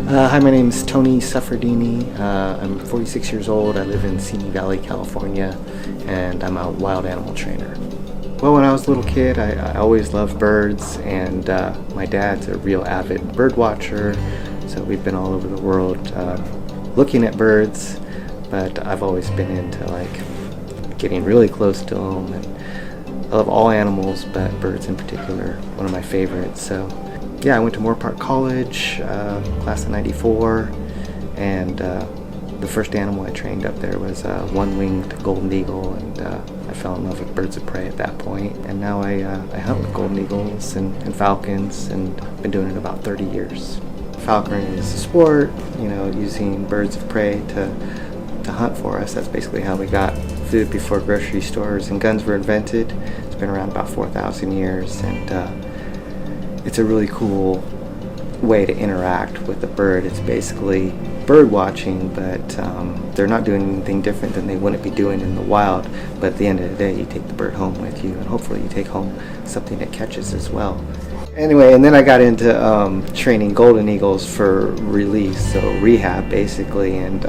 Hi, my name is Tony Suffredini. I'm 46 years old. I live in Simi Valley, California, and I'm a wild animal trainer. Well, when I was a little kid, I always loved birds, and my dad's a real avid bird watcher, so we've been all over the world looking at birds, but I've always been into getting really close to them, and I love all animals, but birds in particular, one of my favorites. So yeah, I went to Moore Park College, class of '94, and the first animal I trained up there was a one-winged golden eagle, and I fell in love with birds of prey at that point. And now I hunt with golden eagles and falcons, and I've been doing it about 30 years. Falconry is a sport, using birds of prey to hunt for us. That's basically how we got food before grocery stores and guns were invented. It's been around about 4,000 years, and it's a really cool way to interact with the bird. It's basically bird watching, but they're not doing anything different than they wouldn't be doing in the wild. But at the end of the day, you take the bird home with you, and hopefully you take home something that catches as well. Anyway, and then I got into training golden eagles for release, so rehab basically, and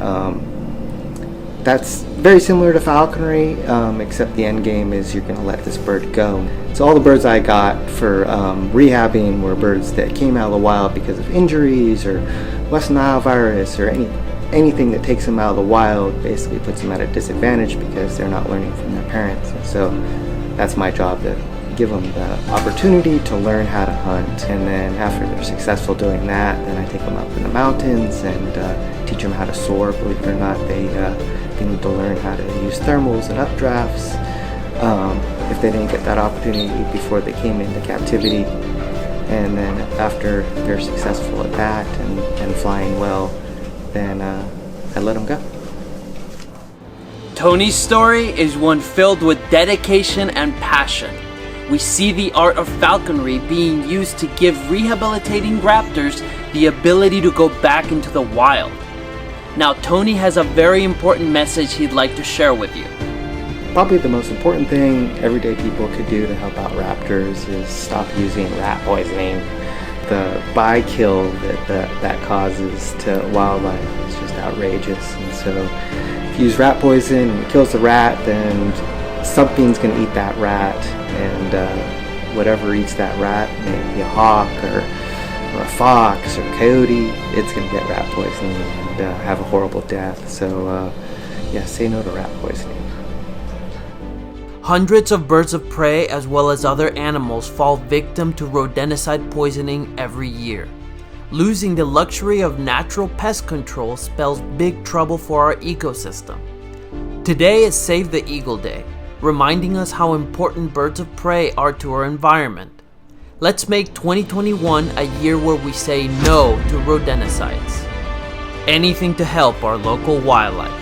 that's very similar to falconry, except the end game is you're going to let this bird go. So all the birds I got for rehabbing were birds that came out of the wild because of injuries or West Nile virus or anything that takes them out of the wild, basically puts them at a disadvantage because they're not learning from their parents. And so that's my job, to give them the opportunity to learn how to hunt. And then after they're successful doing that, then I take them up in the mountains and teach them how to soar. Believe it or not, they need to learn how to use thermals and updrafts. If they didn't get that opportunity before they came into captivity. And then after they're successful at that and flying well, then I let them go. Tony's story is one filled with dedication and passion. We see the art of falconry being used to give rehabilitating raptors the ability to go back into the wild. Now, Tony has a very important message he'd like to share with you. Probably the most important thing everyday people could do to help out raptors is stop using rat poisoning. The bykill that causes to wildlife is just outrageous. And so if you use rat poison and it kills the rat, then something's going to eat that rat, and whatever eats that rat, maybe a hawk or a fox or a coyote, it's going to get rat poisoning and have a horrible death. So yeah, say no to rat poisoning. Hundreds of birds of prey as well as other animals fall victim to rodenticide poisoning every year. Losing the luxury of natural pest control spells big trouble for our ecosystem. Today is Save the Eagle Day, reminding us how important birds of prey are to our environment. Let's make 2021 a year where we say no to rodenticides. Anything to help our local wildlife.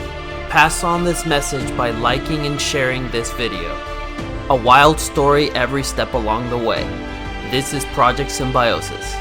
Pass on this message by liking and sharing this video. A wild story every step along the way. This is Project Symbiosis.